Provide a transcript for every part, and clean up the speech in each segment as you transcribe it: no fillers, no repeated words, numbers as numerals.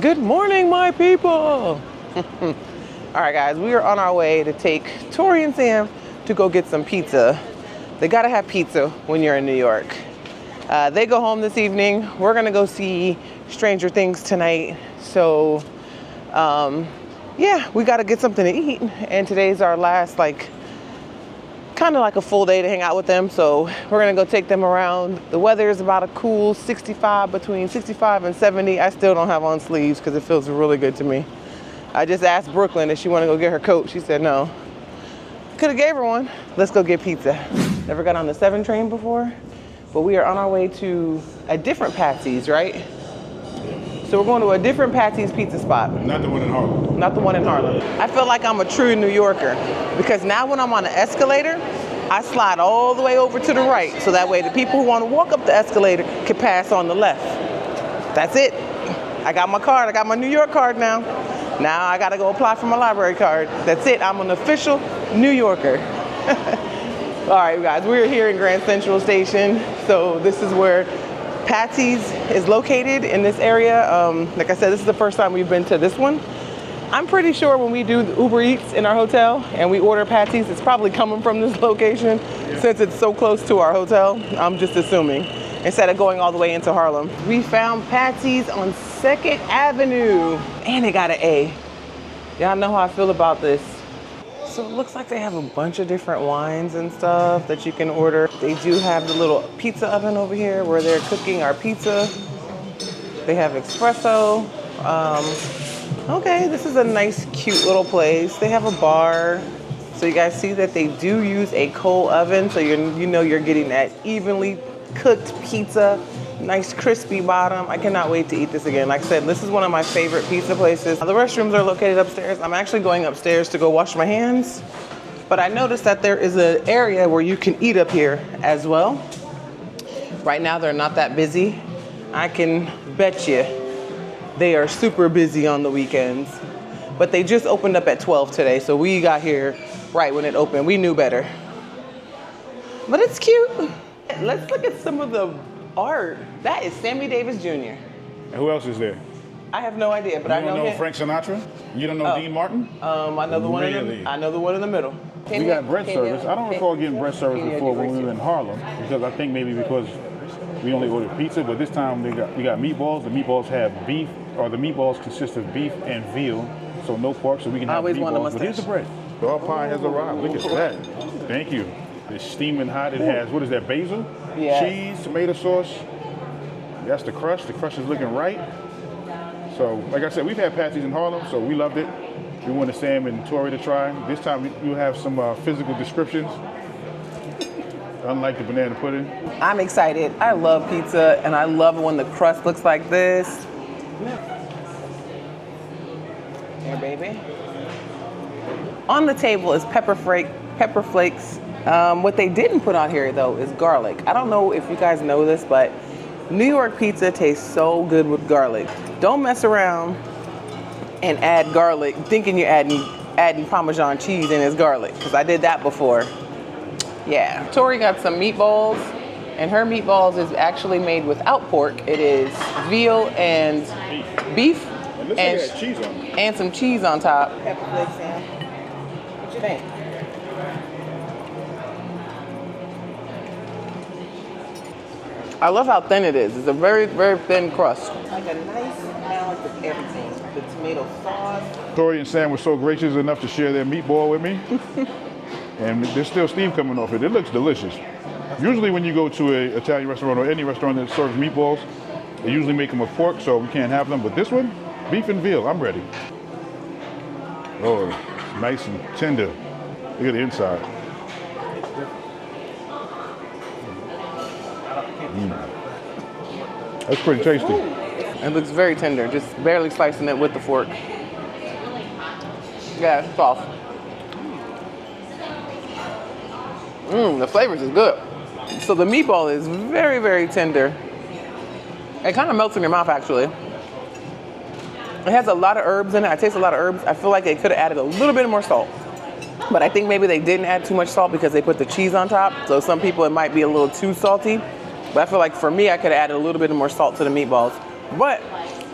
Good morning, my people. All right, guys, we are on our way to take Tori and Sam to go get some pizza. They gotta have pizza when you're in New York. They go home this evening. We're gonna go see Stranger Things tonight. So, yeah, we gotta get something to eat. And today's our last, kind of like a full day to hang out with them. So we're gonna go take them around. The weather is about a cool 65, between 65 and 70. I still don't have on sleeves because it feels really good to me. I just asked Brooklyn if she wanted to go get her coat. She said no. Could have gave her one. Let's go get pizza. Never got on the 7 train before, but we are on our way to a different Patsy's, right? So we're going to a different Patsy's pizza spot. Not the one in Harlem. Not the one in Harlem. I feel like I'm a true New Yorker because now when I'm on the escalator, I slide all the way over to the right. So that way the people who want to walk up the escalator can pass on the left. That's it. I got my card. I got my New York card now. Now I got to go apply for my library card. That's it. I'm an official New Yorker. All right, guys, we're here in Grand Central Station. So this is where Patsy's is located in this area. Like I said, this is the first time we've been to this one. I'm pretty sure when we do the Uber Eats in our hotel and we order Patsy's, it's probably coming from this location since it's so close to our hotel. I'm just assuming, instead of going all the way into Harlem. We found Patsy's on 2nd Avenue and it got an A. Y'all know how I feel about this. So it looks like they have a bunch of different wines and stuff that you can order. They do have the little pizza oven over here where they're cooking our pizza. They have espresso. Okay, this is a nice, cute little place. They have a bar. So you guys see that they do use a coal oven. So you know you're getting that evenly cooked pizza. Nice crispy bottom. I cannot wait to eat this again. Like I said, this is one of my favorite pizza places. The restrooms are located upstairs. I'm actually going upstairs to go wash my hands. But I noticed that there is an area where you can eat up here as well. Right now, they're not that busy. I can bet you they are super busy on the weekends. But they just opened up at 12 today, so we got here right when it opened. We knew better. But it's cute. Let's look at some of the art. That is Sammy Davis Jr. And who else is there? I have no idea, but You I know don't know him. Frank Sinatra? You don't know Dean Martin? I know the one in the, I know the one in the middle. We got bread service. I don't recall getting bread service before when we were in Harlem because I think maybe because we only ordered pizza, but this time we got meatballs. The meatballs have beef, or the meatballs consist of beef and veal, so no pork, so we can have meatballs. But here's the bread. Dog pie has arrived. Look at that. Thank you. It's steaming hot. It has, what is that, basil? Yes. Cheese, tomato sauce. That's the crust. The crust is looking right. So, like I said, we've had Patsy's in Harlem, so we loved it. We wanted Sam and Tori to try. This time you'll have some physical descriptions, unlike the banana pudding. I'm excited. I love pizza, and I love it when the crust looks like this. Here, baby. On the table is pepper flakes. What they didn't put on here, though, is garlic. I don't know if you guys know this, but New York pizza tastes so good with garlic. Don't mess around and add garlic thinking you're adding Parmesan cheese and it's garlic, because I did that before. Yeah. Tori got some meatballs, and her meatballs is actually made without pork. It is veal and beef And cheese on it. And some cheese on top. Pepper flakes, Sam. What you think? I love how thin it is. It's a very, very thin crust. Like a nice balance of everything. The tomato sauce. Tori and Sam were so gracious enough to share their meatball with me. And there's still steam coming off it. It looks delicious. Usually when you go to an Italian restaurant or any restaurant that serves meatballs, they usually make them with pork, so we can't have them. But this one, beef and veal, I'm ready. Oh, it's nice and tender. Look at the inside. That's pretty tasty. It looks very tender, just barely slicing it with the fork. Yeah, it's soft. The flavors is good. So the meatball is very, very tender. It kind of melts in your mouth, actually. It has a lot of herbs in it. I taste a lot of herbs. I feel like they could have added a little bit more salt. But I think maybe they didn't add too much salt because they put the cheese on top. So some people, it might be a little too salty. But I feel like for me, I could have added a little bit more salt to the meatballs. But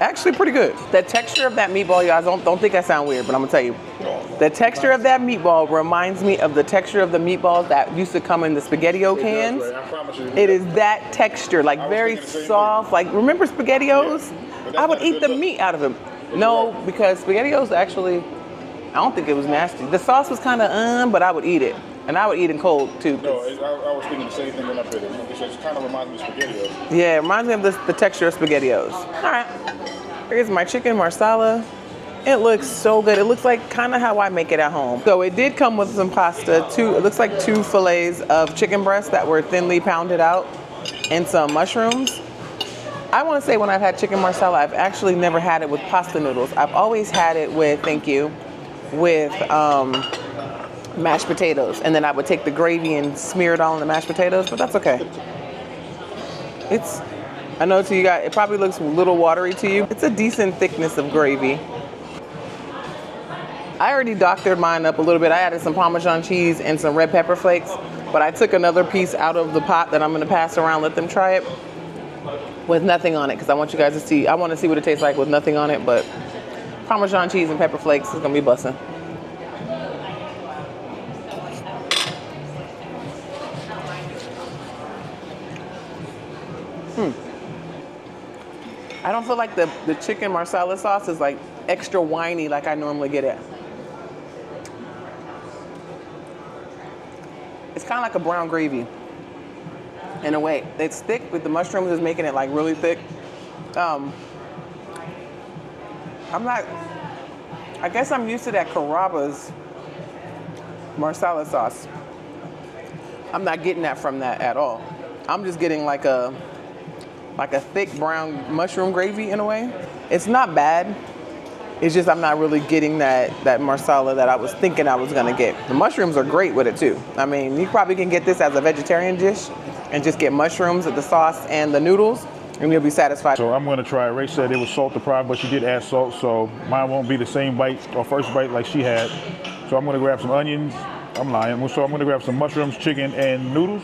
Actually pretty good. The texture of that meatball, you guys don't think I sound weird, but I'm gonna tell you. The texture of that meatball reminds me of the texture of the meatballs that used to come in the SpaghettiO cans. I promise you. It is that texture, like very soft. Like, remember SpaghettiOs? Yeah. I would eat the meat out of them. No, because SpaghettiOs actually, I don't think it was nasty. The sauce was kind of but I would eat it. And I would eat it cold too. No, I was thinking the same thing when I bit it. It kind of reminds me of SpaghettiOs. Yeah, it reminds me of the texture of SpaghettiOs. All right, here's my chicken marsala. It looks so good. It looks like kind of how I make it at home. So it did come with some pasta. It looks like 2 fillets of chicken breasts that were thinly pounded out and some mushrooms. I want to say when I've had chicken marsala, I've actually never had it with pasta noodles. I've always had it with, with mashed potatoes. And then I would take the gravy and smear it all in the mashed potatoes, but that's okay. I know to you guys, it probably looks a little watery to you. It's a decent thickness of gravy. I already doctored mine up a little bit. I added some Parmesan cheese and some red pepper flakes, but I took another piece out of the pot that I'm gonna pass around, let them try it with nothing on it, because I want you guys to see, I wanna see what it tastes like with nothing on it, but Parmesan cheese and pepper flakes is gonna be bussin'. I don't feel like the chicken marsala sauce is like extra winey like I normally get it. It's kind of like a brown gravy in a way. It's thick, but the mushrooms is making it like really thick. I guess I'm used to that Carrabba's marsala sauce. I'm not getting that from that at all. I'm just getting like a thick brown mushroom gravy in a way. It's not bad. It's just I'm not really getting that marsala that I was thinking I was gonna get. The mushrooms are great with it too. I mean, you probably can get this as a vegetarian dish and just get mushrooms with the sauce and the noodles, and you'll be satisfied. So I'm gonna try it. Ray said it was salt deprived, but she did add salt, so mine won't be the same bite or first bite like she had. So I'm gonna grab some onions. I'm lying. So I'm gonna grab some mushrooms, chicken, and noodles,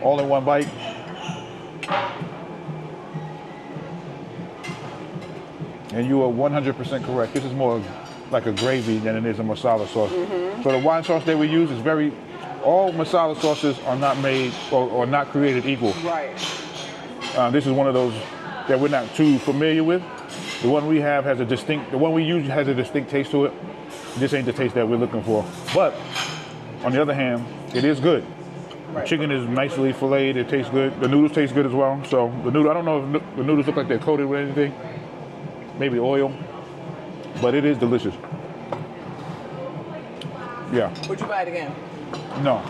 all in one bite. And you are 100% correct. This is more like a gravy than it is a masala sauce. Mm-hmm. So the wine sauce that we use is all masala sauces are not made or not created equal. Right. This is one of those that we're not too familiar with. The one we use has a distinct taste to it. This ain't the taste that we're looking for. But on the other hand, it is good. Right. The chicken is nicely filleted. It tastes good. The noodles taste good as well. So I don't know if the noodles look like they're coated with anything. Maybe oil, but it is delicious. Yeah. Would you buy it again? No.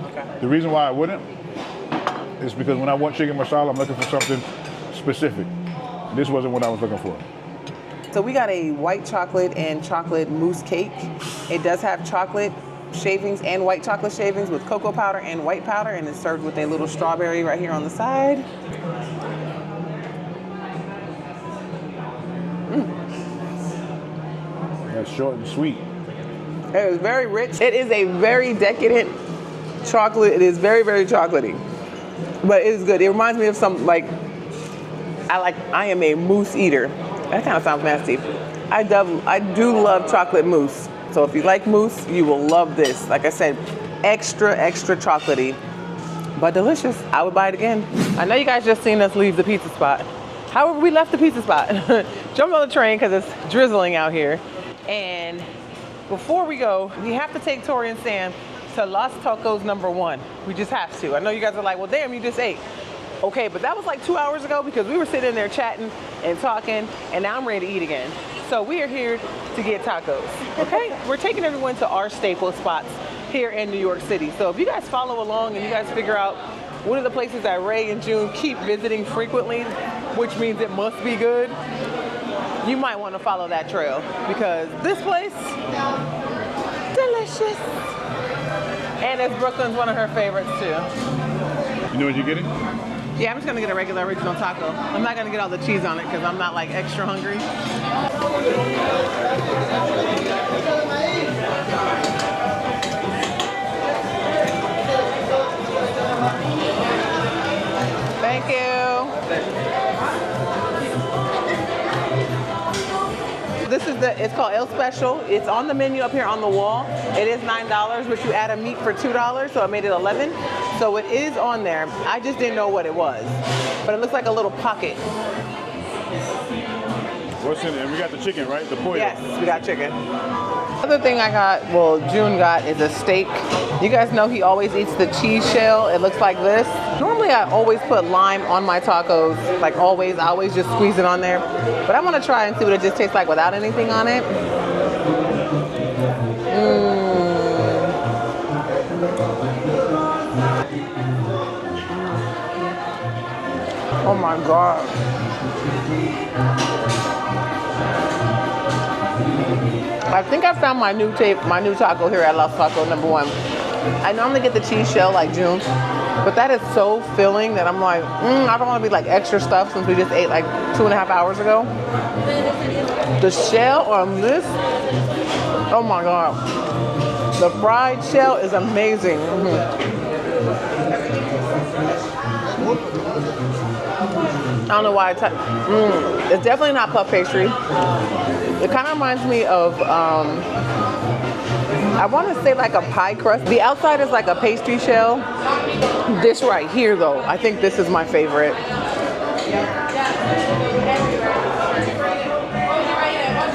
Okay. The reason why I wouldn't is because when I want chicken masala, I'm looking for something specific. This wasn't what I was looking for. So we got a white chocolate and chocolate mousse cake. It does have chocolate shavings and white chocolate shavings with cocoa powder and white powder, and it's served with a little strawberry right here on the side. That's short and sweet. It is very rich. It is a very decadent chocolate. It is very, very chocolatey, but it is good. It reminds me of some I am a mousse eater. That kind of sounds nasty. I do love chocolate mousse. So if you like mousse, you will love this. Like I said, extra, extra chocolatey, but delicious. I would buy it again. I know you guys just seen us leave the pizza spot. However, we left the pizza spot. Jumped on the train because it's drizzling out here. And before we go, we have to take Tori and Sam to Los Tacos No.1. We just have to. I know you guys are like, well, damn, you just ate. Okay, but that was like 2 hours ago because we were sitting there chatting and talking, and now I'm ready to eat again. So we are here to get tacos, okay? We're taking everyone to our staple spots here in New York City. So if you guys follow along and you guys figure out what are the places that Ray and June keep visiting frequently, which means it must be good, you might want to follow that trail because this place, delicious. And it's Brooklyn's one of her favorites too. You know what you're getting? Yeah, I'm just gonna get a regular original taco. I'm not gonna get all the cheese on it because I'm not like extra hungry. Thank you. This is it's called El Special. It's on the menu up here on the wall. It is $9, but you add a meat for $2, so it made it $11. So it is on there. I just didn't know what it was. But it looks like a little pocket. What's in it? We got the chicken, right? The pollo. Yes, we got chicken. Other thing I got, well, June got, is a steak. You guys know he always eats the cheese shell. It looks like this. Normally I always put lime on my tacos, like always. I always just squeeze it on there. But I want to try and see what it just tastes like without anything on it. Oh my God. I think I found my new taco here at Los Tacos No.1. I normally get the cheese shell like June, but that is so filling that I'm like, I don't want to be like extra stuffed since we just ate like 2.5 hours ago. The shell on this, oh my God. The fried shell is amazing. I don't know why it's definitely not puff pastry. It kind of reminds me of, I want to say like a pie crust. The outside is like a pastry shell. This right here though, I think this is my favorite.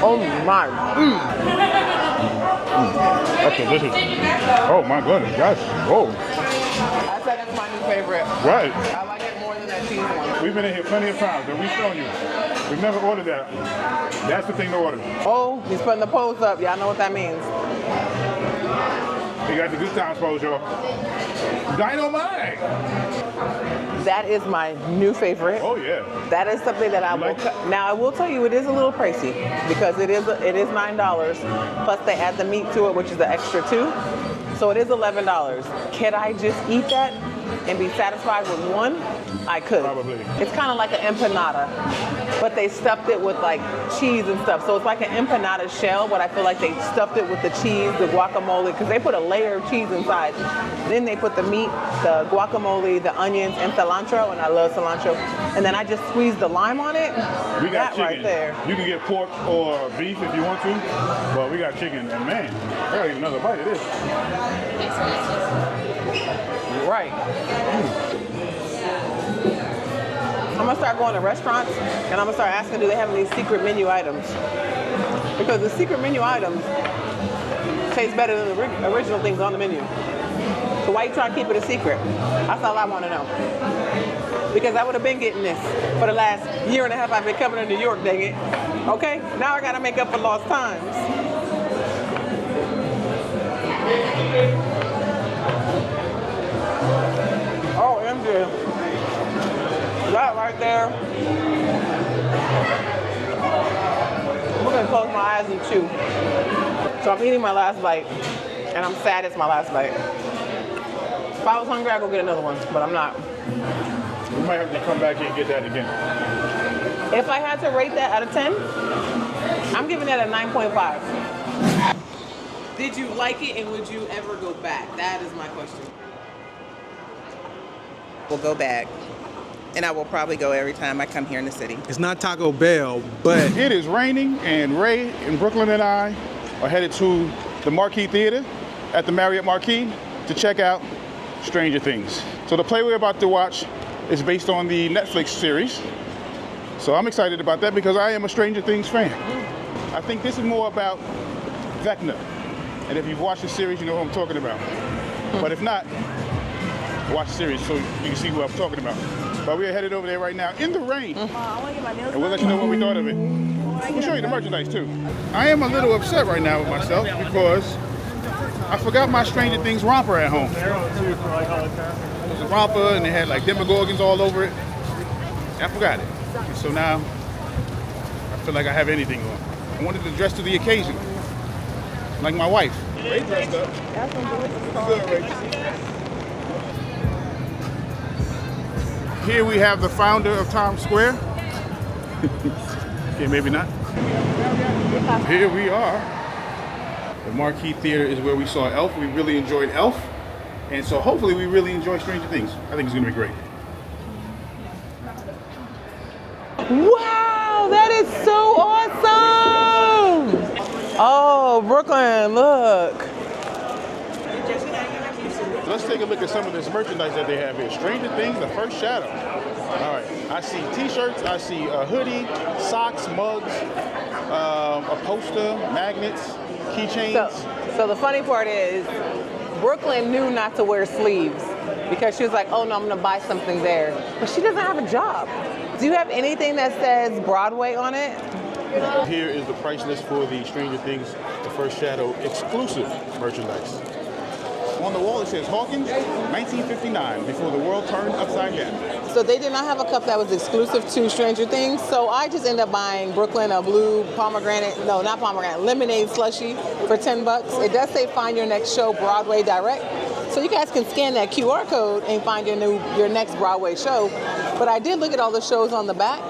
Oh my. That's delicious. Oh my goodness, guys. Whoa. I said that's my new favorite. Right. I like it more than that cheese one. We've been in here plenty of times and we've shown you. We've never ordered that. That's the thing to order. Oh, he's putting the pose up. Y'all know what that means. You got the good times pose, y'all. Dynamite. That is my new favorite. Oh yeah. That is something that I will. Now I will tell you, it is a little pricey because it is $9. Plus they add the meat to it, which is the extra $2. So it is $11. Can I just eat that and be satisfied with one? I could. Probably. It's kind of like an empanada, but they stuffed it with like cheese and stuff. So it's like an empanada shell, but I feel like they stuffed it with the cheese, the guacamole, because they put a layer of cheese inside. Then they put the meat, the guacamole, the onions, and cilantro, and I love cilantro. And then I just squeezed the lime on it. We got chicken. Right there. You can get pork or beef if you want to, but we got chicken. And man, I gotta eat another bite of this. Right. I'm gonna start going to restaurants and I'm gonna start asking, do they have any secret menu items? Because the secret menu items taste better than the original things on the menu. So why you trying to keep it a secret? That's all I want to know. Because I would have been getting this for the last 1.5 years I've been coming to New York, dang it. Okay, now I gotta make up for lost times. Oh, MJ. That right there. I'm gonna close my eyes and chew. So I'm eating my last bite, and I'm sad it's my last bite. If I was hungry, I'd go get another one, but I'm not. We might have to come back here and get that again. If I had to rate that out of 10, I'm giving that a 9.5. Did you like it, and would you ever go back? That is my question. Will go back, and I will probably go every time I come here in the city. It's not Taco Bell, but It is raining, and Ray and Brooklyn and I are headed to the Marquee Theater at the Marriott Marquis to check out Stranger Things. So the play we're about to watch is based on the Netflix series. So I'm excited about that because I am a Stranger Things fan. I think this is more about Vecna. And if you've watched the series, you know what I'm talking about. But if not, watch the series so you can see who I'm talking about. But we are headed over there right now in the rain. And we'll let you know what we thought of it. We'll show you the merchandise too. I am a little upset right now with myself because I forgot my Stranger Things romper at home. It was a romper and it had like Demogorgons all over it. And I forgot it. And so now I feel like I have anything on. I wanted to dress to the occasion, like my wife. Ray dressed up. Good, Ray. Here we have the founder of Times Square. Okay, maybe not. Here we are. The Marquee Theater is where we saw Elf. We really enjoyed Elf. And so hopefully we really enjoy Stranger Things. I think it's gonna be great. Wow, that is so awesome! Oh, Brooklyn, look. Let's take a look at some of this merchandise that they have here. Stranger Things, The First Shadow. All right, I see t-shirts, I see a hoodie, socks, mugs, a poster, magnets, keychains. So the funny part is, Brooklyn knew not to wear sleeves because she was like, oh no, I'm gonna buy something there. But she doesn't have a job. Do you have anything that says Broadway on it? Here is the price list for the Stranger Things, The First Shadow exclusive merchandise. On the wall it says Hawkins, 1959, before the world turned upside down. So they did not have a cup that was exclusive to Stranger Things. So I just ended up buying Brooklyn a blue lemonade slushie for $10. It does say find your next show Broadway Direct. So you guys can scan that QR code and find your next Broadway show. But I did look at all the shows on the back,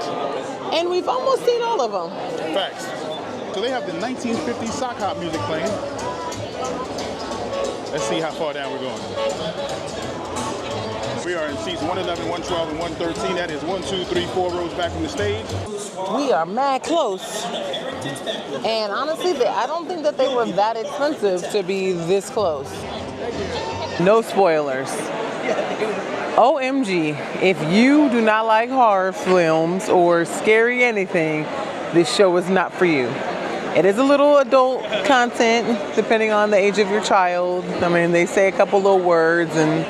and we've almost seen all of them. Facts. So they have the 1950s sock hop music playing. Let's see how far down we're going. We are in seats 111, 112, and 113. That is 1, 2, 3, 4 rows back from the stage. We are mad close. And honestly, I don't think that they were that expensive to be this close. No spoilers. OMG, if you do not like horror films or scary anything, this show is not for you. It is a little adult content, depending on the age of your child. I mean, they say a couple little words and,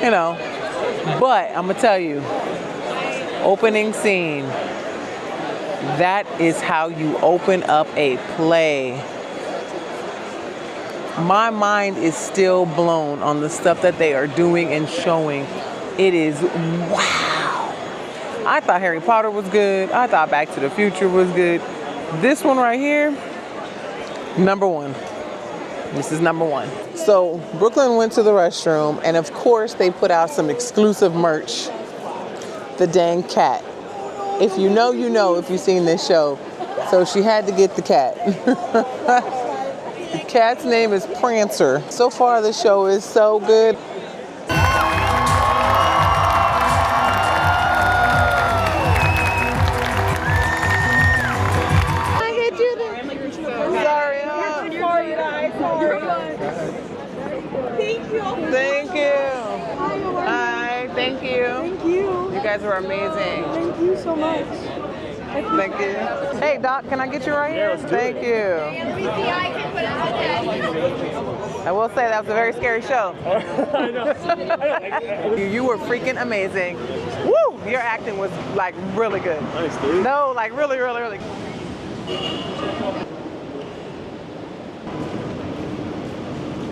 you know. But I'm gonna tell you, opening scene, that is how you open up a play. My mind is still blown on the stuff that they are doing and showing. It is wow. I thought Harry Potter was good. I thought Back to the Future was good. This one right here, number one. This is number one. So Brooklyn went to the restroom, and of course they put out some exclusive merch. The dang cat. If you know, you know if you've seen this show. So she had to get the cat. The cat's name is Prancer. So far the show is so good. Thank you. Hi, thank you. Thank you. You guys are amazing. Thank you so much. Thank you. Hey, Doc, can I get you right here? Thank you. Let me see, I can put it on. I will say that was a very scary show. I know. You were freaking amazing. Woo! Your acting was like really good. Nice, dude. No, like really, really, really.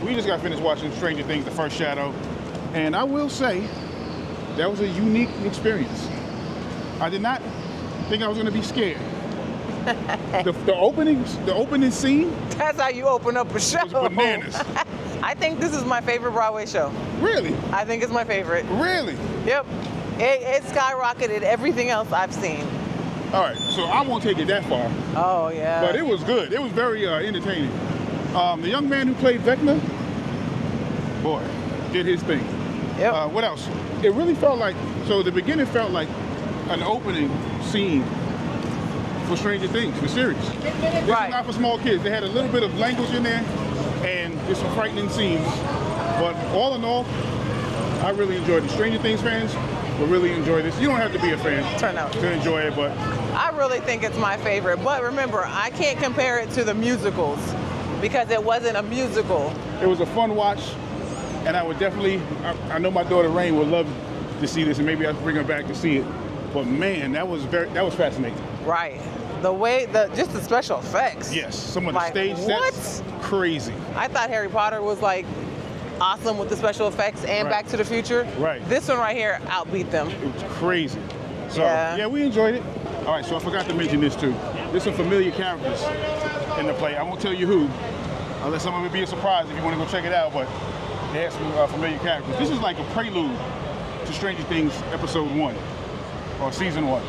We just got finished watching Stranger Things, The First Shadow, and I will say that was a unique experience. I did not think I was going to be scared. the opening scene. That's how you open up a show. Was bananas. I think this is my favorite Broadway show. Really? I think it's my favorite. Really? Yep. It skyrocketed everything else I've seen. All right, so I won't take it that far. Oh, yeah. But it was good. It was very entertaining. The young man who played Vecna, boy, did his thing. Yep. What else? It really felt like, so the beginning felt like an opening scene for Stranger Things, the series. This is not for small kids. They had a little bit of language in there and just some frightening scenes. But all in all, I really enjoyed it. Stranger Things fans will really enjoy this. You don't have to be a fan to enjoy it, but I really think it's my favorite. But remember, I can't compare it to the musicals because it wasn't a musical. It was a fun watch, and I would definitely, I know my daughter Rain would love to see this, and maybe I'll bring her back to see it. But man, that was fascinating. Right. Just the special effects. Yes, some of the stage sets, crazy. I thought Harry Potter was like awesome with the special effects and Back to the Future. Right. This one right here outbeat them. It was crazy. So yeah, we enjoyed it. All right, so I forgot to mention this too. There's some familiar characters in the play. I won't tell you who. I'll let some of it be a surprise if you want to go check it out, but they have some familiar characters. This is like a prelude to Stranger Things episode 1, or season 1.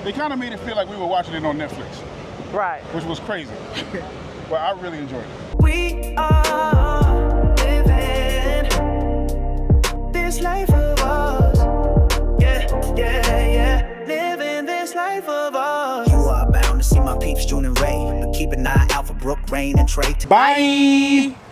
They kind of made it feel like we were watching it on Netflix. Right. Which was crazy. But I really enjoyed it. We are living this life of ours. Yeah, yeah, yeah. Living this life of ours. You are bound to see my peeps, June and Ray. But keep an 9 Alpha Brooke, Rain, and Trey. Bye.